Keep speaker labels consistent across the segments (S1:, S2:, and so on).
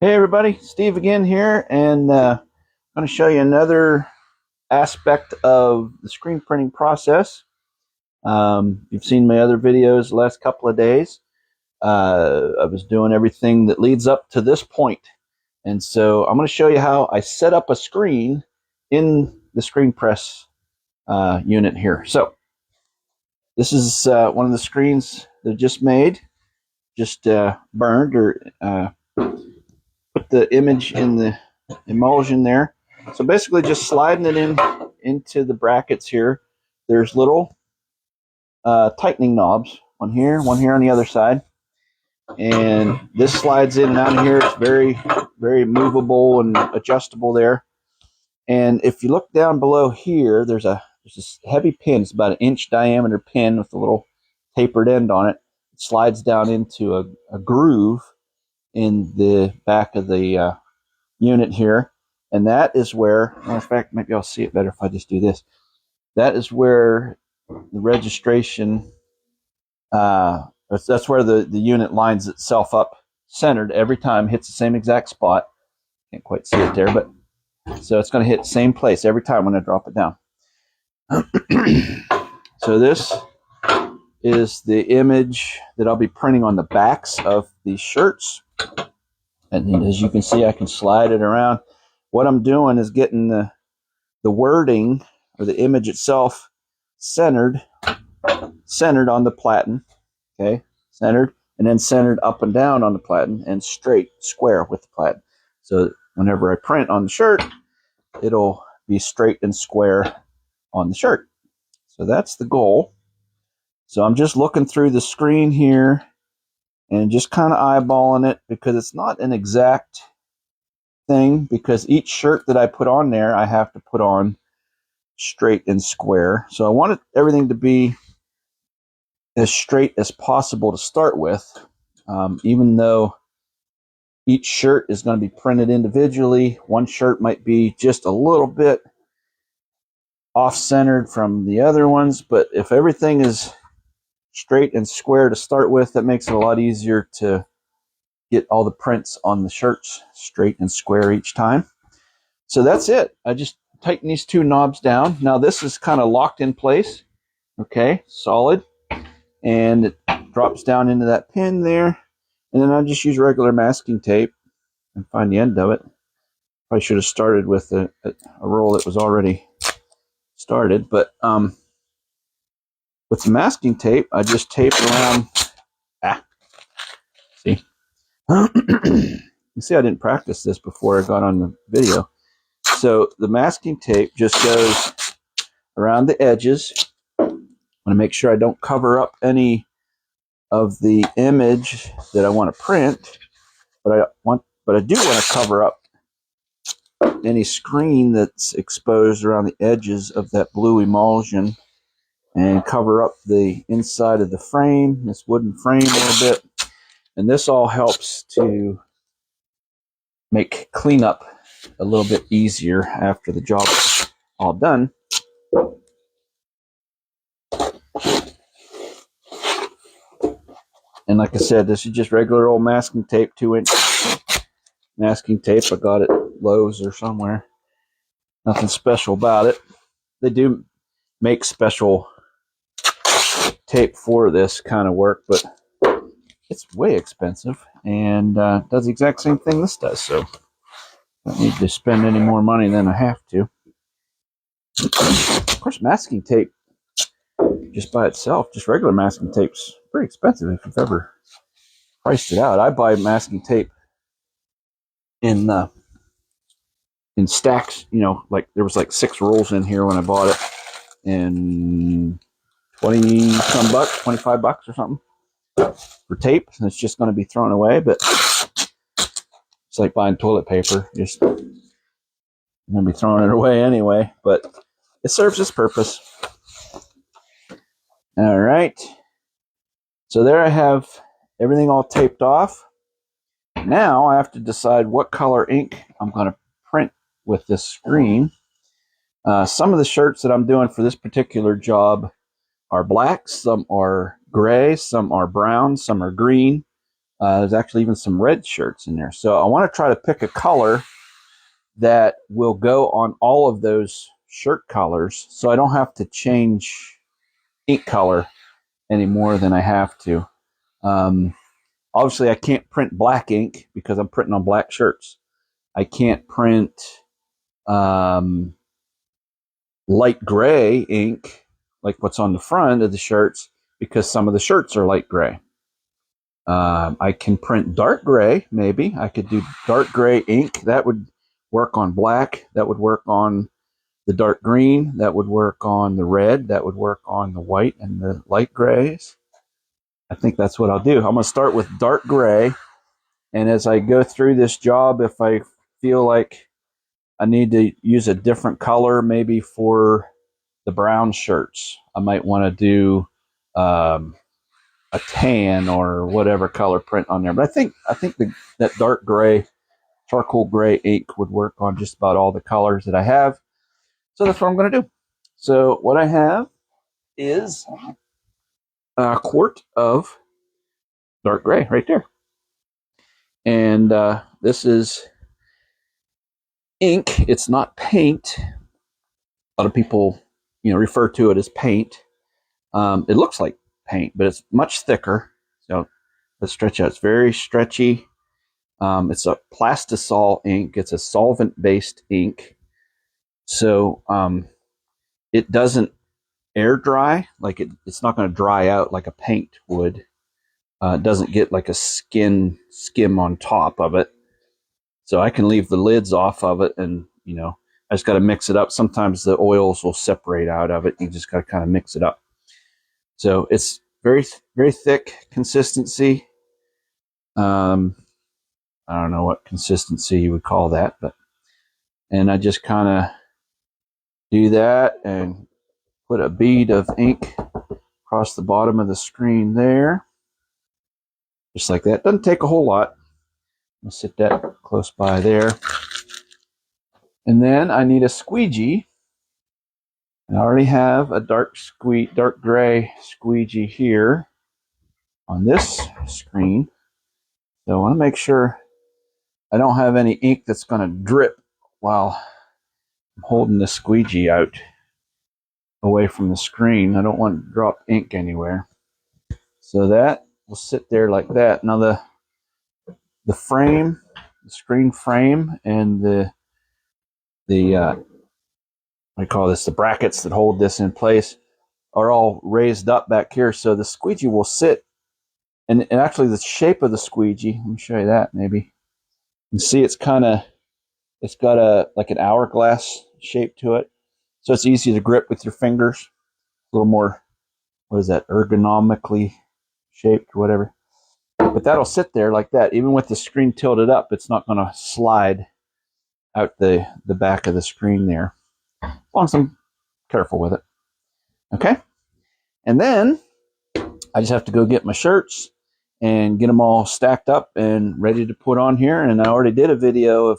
S1: Hey everybody, Steve again here, and I'm going to show you another aspect of the screen printing process. You've seen my other videos the last couple of days. I was doing everything that leads up to this point, and so I'm going to show you how I set up a screen in the screen press unit here. So this is one of the screens that I just made, just burned or put the image in the emulsion there. So basically just sliding it in into the brackets here. There's little tightening knobs, one here on the other side. And this slides in and out of here. It's very, very movable and adjustable there. And if you look down below here, there's this heavy pin. It's about an inch diameter pin with a little tapered end on it. It slides down into a groove in the back of the unit here, and that is where, in fact, maybe I'll see it better if I just do this. That is where the registration, that's where the unit lines itself up centered every time, hits the same exact spot. Can't quite see it there, but so it's going to hit the same place every time when I drop it down. So this is the image that I'll be printing on the backs of these shirts. And as you can see, I can slide it around. What I'm doing is getting the wording or the image itself centered on the platen, okay, centered, and then centered up and down on the platen and straight, square with the platen. So whenever I print on the shirt, it'll be straight and square on the shirt. So that's the goal. So I'm just looking through the screen here and just kind of eyeballing it because it's not an exact thing, because each shirt that I put on there, I have to put on straight and square. So I wanted everything to be as straight as possible to start with, even though each shirt is going to be printed individually. One shirt might be just a little bit off-centered from the other ones, but if everything is straight and square to start with, that makes it a lot easier to get all the prints on the shirts straight and square each time. So that's it. I just tighten these two knobs down. Now this is kind of locked in place, okay, solid, and it drops down into that pin there, and then I just use regular masking tape and find the end of it. I should have started with a roll that was already started, but with the masking tape, I just tape around. See? You see, I didn't practice this before I got on the video. So the masking tape just goes around the edges. I want to make sure I don't cover up any of the image that I want to print, but I do want to cover up any screen that's exposed around the edges of that blue emulsion and cover up the inside of the frame, this wooden frame a little bit. And this all helps to make cleanup a little bit easier after the job is all done. And like I said, this is just regular old masking tape, 2-inch masking tape. I got it at Lowe's or somewhere. Nothing special about it. They do make special tape for this kind of work, but it's way expensive and does the exact same thing this does. So I don't need to spend any more money than I have to. Of course, masking tape just by itself, just regular masking tape's pretty expensive if you've ever priced it out. I buy masking tape in stacks, you know, like there was like 6 rolls in here when I bought it, and 20 some bucks, $25 or something for tape. It's just going to be thrown away, but it's like buying toilet paper. Just going to be throwing it away anyway, but it serves its purpose. All right. So there I have everything all taped off. Now I have to decide what color ink I'm going to print with this screen. Some of the shirts that I'm doing for this particular job are black, some are gray, some are brown, some are green. There's actually even some red shirts in there. So I want to try to pick a color that will go on all of those shirt colors, so I don't have to change ink color any more than I have to. Obviously, I can't print black ink because I'm printing on black shirts. I can't print light gray ink like what's on the front of the shirts because some of the shirts are light gray. I can print dark gray, maybe. I could do dark gray ink. That would work on black. That would work on the dark green. That would work on the red. That would work on the white and the light grays. I think that's what I'll do. I'm going to start with dark gray. And as I go through this job, if I feel like I need to use a different color, maybe for the brown shirts, I might want to do a tan or whatever color print on there. But I think that dark gray, charcoal gray ink would work on just about all the colors that I have. So that's what I'm going to do. So what I have is a quart of dark gray right there. And this is ink. It's not paint. A lot of people, refer to it as paint. It looks like paint, but it's much thicker. So let's stretch out. It's very stretchy. It's a plastisol ink. It's a solvent-based ink. So it doesn't air dry. Like it's not going to dry out like a paint would. It doesn't get like a skim on top of it. So I can leave the lids off of it, and I just got to mix it up. Sometimes the oils will separate out of it. You just got to kind of mix it up. So it's very, very thick consistency. I don't know what consistency you would call that, and I just kind of do that and put a bead of ink across the bottom of the screen there, just like that. Doesn't take a whole lot. I'll sit that close by there. And then I need a squeegee. I already have a dark gray squeegee here on this screen. So I want to make sure I don't have any ink that's going to drip while I'm holding the squeegee out away from the screen. I don't want to drop ink anywhere. So that will sit there like that. Now the frame, the screen frame, and the I call this the brackets that hold this in place are all raised up back here, so the squeegee will sit. And actually, the shape of the squeegee, let me show you that maybe. You can see it's got like an hourglass shape to it, so it's easy to grip with your fingers. A little more, what is that, ergonomically shaped, whatever. But that'll sit there like that, even with the screen tilted up. It's not going to slide out the back of the screen there, as long as I'm careful with it. Okay, and then I just have to go get my shirts and get them all stacked up and ready to put on here. And I already did a video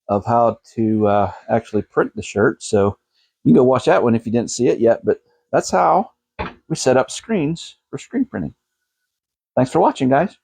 S1: of how to actually print the shirt, so you can go watch that one if you didn't see it yet. But that's how we set up screens for screen printing. Thanks for watching, guys.